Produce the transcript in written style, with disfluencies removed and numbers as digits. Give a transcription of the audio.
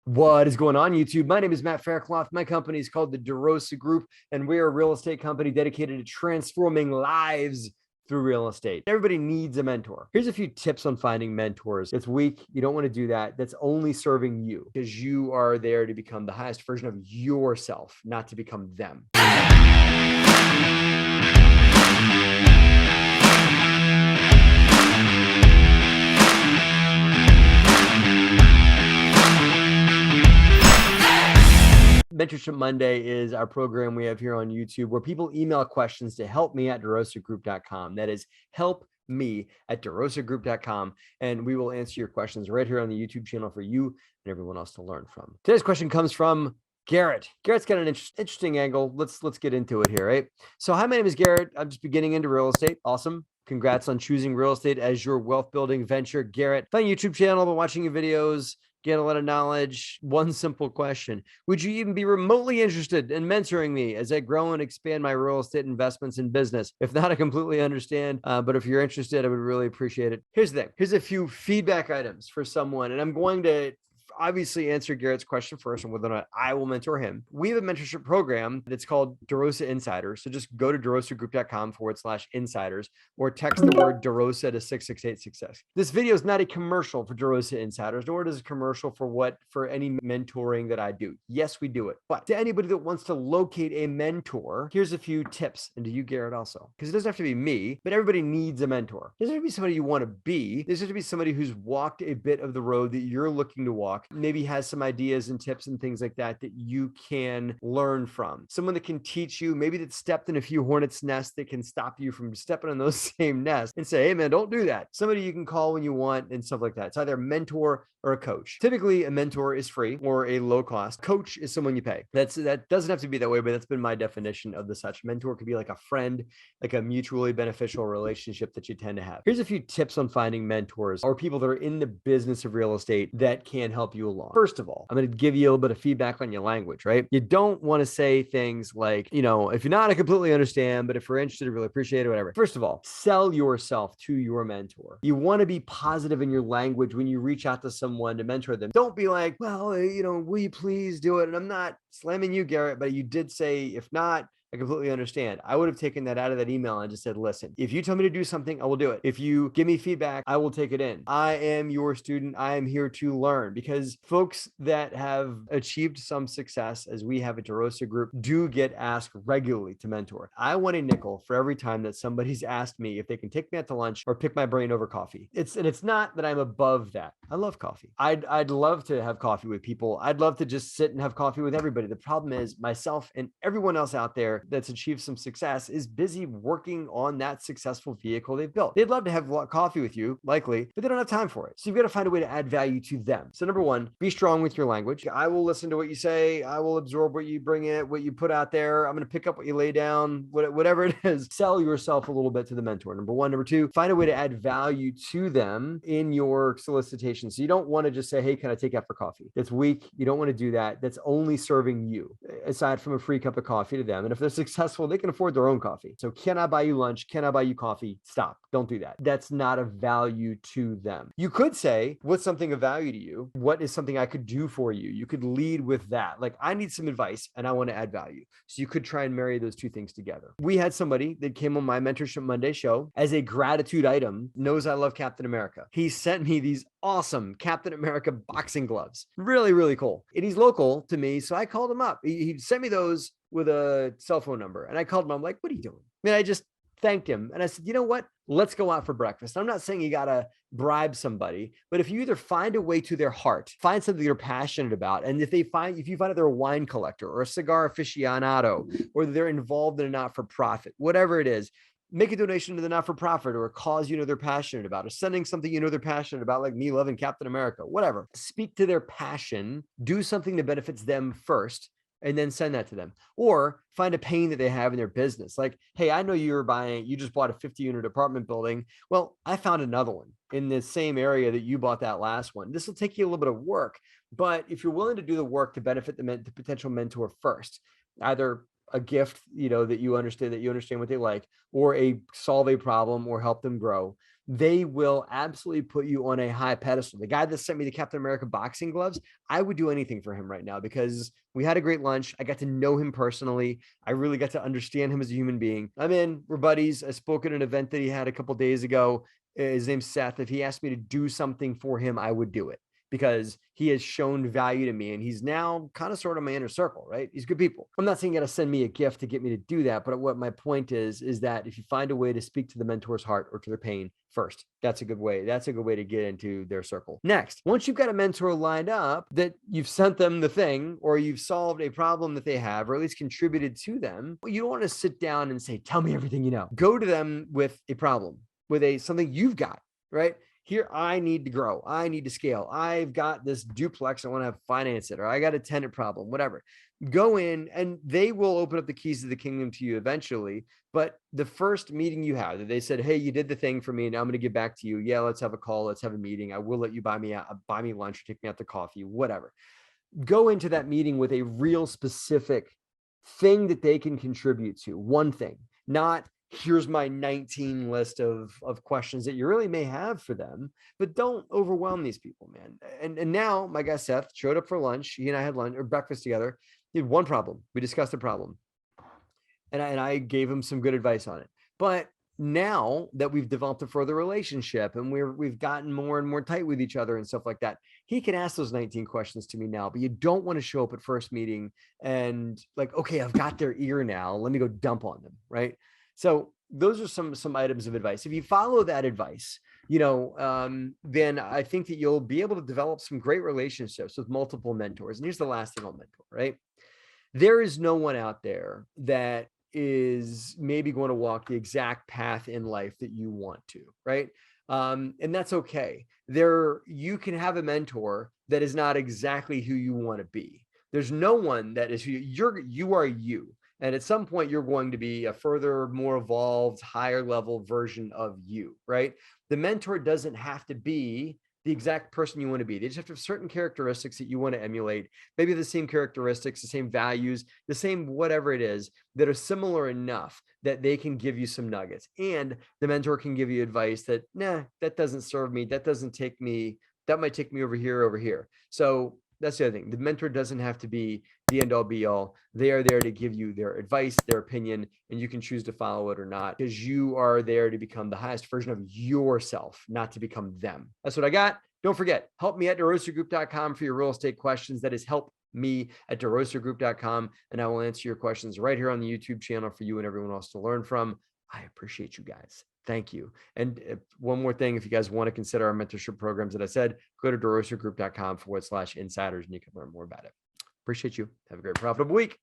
What is going on, YouTube? My name is Matt Faircloth. My company is called the DeRosa Group, and we're a real estate company dedicated to transforming lives through real estate. Everybody needs a mentor. Here's a few tips on finding mentors. It's weak. You don't want to do that. That's only serving you, because you are there to become the highest version of yourself, not to become them. Mentorship Monday is our program we have here on YouTube where people email questions to help me at DeRosaGroup.com. That is help me at DeRosaGroup.com. And we will answer your questions right here on the YouTube channel for you and everyone else to learn from. Today's question comes from Garrett. Garrett's got an interesting angle. Let's get into it here, right? So hi, my name is Garrett. I'm just beginning into real estate. Awesome. Congrats on choosing real estate as your wealth building venture. Garrett, find a YouTube channel, been watching your videos, get a lot of knowledge. One simple question: would you even be remotely interested in mentoring me as I grow and expand my real estate investments and business? If not, I completely understand. But if you're interested, I would really appreciate it. Here's the thing. Here's a few feedback items for someone, and I'm going to obviously answer Garrett's question first on whether or not I will mentor him. We have a mentorship program that's called DeRosa Insiders. So just go to DeRosaGroup.com/insiders or text the word DeRosa to 66866. This video is not a commercial for DeRosa Insiders, nor is it a commercial for any mentoring that I do. Yes, we do it. But to anybody that wants to locate a mentor, here's a few tips. And to you, Garrett, also, because it doesn't have to be me, but everybody needs a mentor. It doesn't have to be somebody you want to be. This has to be somebody who's walked a bit of the road that you're looking to walk, maybe has some ideas and tips and things like that that you can learn from. Someone that can teach you, maybe that stepped in a few hornets' nests that can stop you from stepping on those same nests and say, hey man, don't do that. Somebody you can call when you want and stuff like that. It's either a mentor or a coach. Typically a mentor is free or a low cost. Coach is someone you pay. That doesn't have to be that way, but that's been my definition of the such. Mentor could be like a friend, like a mutually beneficial relationship that you tend to have. Here's a few tips on finding mentors or people that are in the business of real estate that can help you along. First of all, I'm going to give you a little bit of feedback on your language, right? You don't want to say things like, if you're not, I completely understand, but if you're interested, I really appreciate it, whatever. First of all, sell yourself to your mentor. You want to be positive in your language when you reach out to someone to mentor them. Don't be like, well, will you please do it? And I'm not slamming you, Garrett, but you did say, if not, I completely understand. I would have taken that out of that email and just said, listen, if you tell me to do something, I will do it. If you give me feedback, I will take it in. I am your student. I am here to learn, because folks that have achieved some success, as we have at DeRosa Group, do get asked regularly to mentor. I want a nickel for every time that somebody's asked me if they can take me out to lunch or pick my brain over coffee. It's not that I'm above that. I love coffee. I'd love to have coffee with people. I'd love to just sit and have coffee with everybody. The problem is myself and everyone else out there that's achieved some success is busy working on that successful vehicle they've built. They'd love to have coffee with you, likely, but they don't have time for it. So you've got to find a way to add value to them. So number one, be strong with your language. I will listen to what you say. I will absorb what you bring in, what you put out there. I'm going to pick up what you lay down, whatever it is. Sell yourself a little bit to the mentor. Number one. Number two, find a way to add value to them in your solicitation. So you don't want to just say, hey, can I take out for coffee? That's weak. You don't want to do that. That's only serving you, aside from a free cup of coffee to them. And if they're successful, they can afford their own coffee. So can I buy you lunch? Can I buy you coffee? Stop. Don't do that. That's not of value to them. You could say, what's something of value to you? What is something I could do for you? You could lead with that. Like, I need some advice and I want to add value. So you could try and marry those two things together. We had somebody that came on my Mentorship Monday show as a gratitude item, knows I love Captain America. He sent me these awesome Captain America boxing gloves. Really, really cool. And he's local to me. So I called him up. He sent me those with a cell phone number. And I called him. I'm like, what are you doing? And I just thanked him. And I said, you know what? Let's go out for breakfast. I'm not saying you got to bribe somebody, but if you either find a way to their heart, find something you're passionate about. And if you find out they're a wine collector or a cigar aficionado, or they're involved in a not-for-profit, whatever it is, make a donation to the not-for-profit or a cause they're passionate about, or sending something they're passionate about, like me loving Captain America, whatever. Speak to their passion, do something that benefits them first, and then send that to them. Or find a pain that they have in their business. Like, hey, I know you just bought a 50-unit apartment building. Well, I found another one in the same area that you bought that last one. This will take you a little bit of work, but if you're willing to do the work to benefit the potential mentor first, either a gift, that you understand what they like, or solve a problem or help them grow, they will absolutely put you on a high pedestal. The guy that sent me the Captain America boxing gloves, I would do anything for him right now because we had a great lunch. I got to know him personally. I really got to understand him as a human being. We're buddies. I spoke at an event that he had a couple of days ago. His name's Seth. If he asked me to do something for him, I would do it because he has shown value to me and he's now kind of sort of my inner circle, right? He's good people. I'm not saying you got to send me a gift to get me to do that, but what my point is that if you find a way to speak to the mentor's heart or to their pain first, that's a good way. That's a good way to get into their circle. Next, once you've got a mentor lined up that you've sent them the thing or you've solved a problem that they have or at least contributed to them, you don't want to sit down and say, tell me everything you know. Go to them with a problem, with something you've got, right? Here, I need to grow. I need to scale. I've got this duplex. I want to finance it, or I got a tenant problem, whatever. Go in and they will open up the keys of the kingdom to you eventually. But the first meeting you have, they said, hey, you did the thing for me. And I'm going to give back to you. Yeah, let's have a call. Let's have a meeting. I will let you buy me lunch, or take me out to coffee, whatever. Go into that meeting with a real specific thing that they can contribute to. One thing, not here's my 19 list of questions that you really may have for them, but don't overwhelm these people, man. And now my guy Seth showed up for lunch. He and I had lunch or breakfast together. He had one problem. We discussed the problem. And I gave him some good advice on it. But now that we've developed a further relationship and we've gotten more and more tight with each other and stuff like that, he can ask those 19 questions to me now. But you don't want to show up at first meeting and like, okay, I've got their ear now. Let me go dump on them, right? So those are some items of advice. If you follow that advice, then I think that you'll be able to develop some great relationships with multiple mentors. And here's the last thing I'll mentor, right? There is no one out there that is maybe going to walk the exact path in life that you want to, right? And that's okay. You can have a mentor that is not exactly who you want to be. There's no one that is who you are you. And at some point, you're going to be a further, more evolved, higher level version of you, right? The mentor doesn't have to be the exact person you want to be. They just have to have certain characteristics that you want to emulate, maybe the same characteristics, the same values, the same whatever it is that are similar enough that they can give you some nuggets. And the mentor can give you advice that, nah, that doesn't serve me. That might take me over here. So that's the other thing. The mentor doesn't have to be the end all be all. They are there to give you their advice, their opinion, and you can choose to follow it or not because you are there to become the highest version of yourself, not to become them. That's what I got. Don't forget, help me at DeRosaGroup.com for your real estate questions. That is help me at DeRosaGroup.com, and I will answer your questions right here on the YouTube channel for you and everyone else to learn from. I appreciate you guys. Thank you. And one more thing, if you guys want to consider our mentorship programs that I said, go to DeRosaGroup.com/insiders and you can learn more about it. Appreciate you. Have a great profitable week.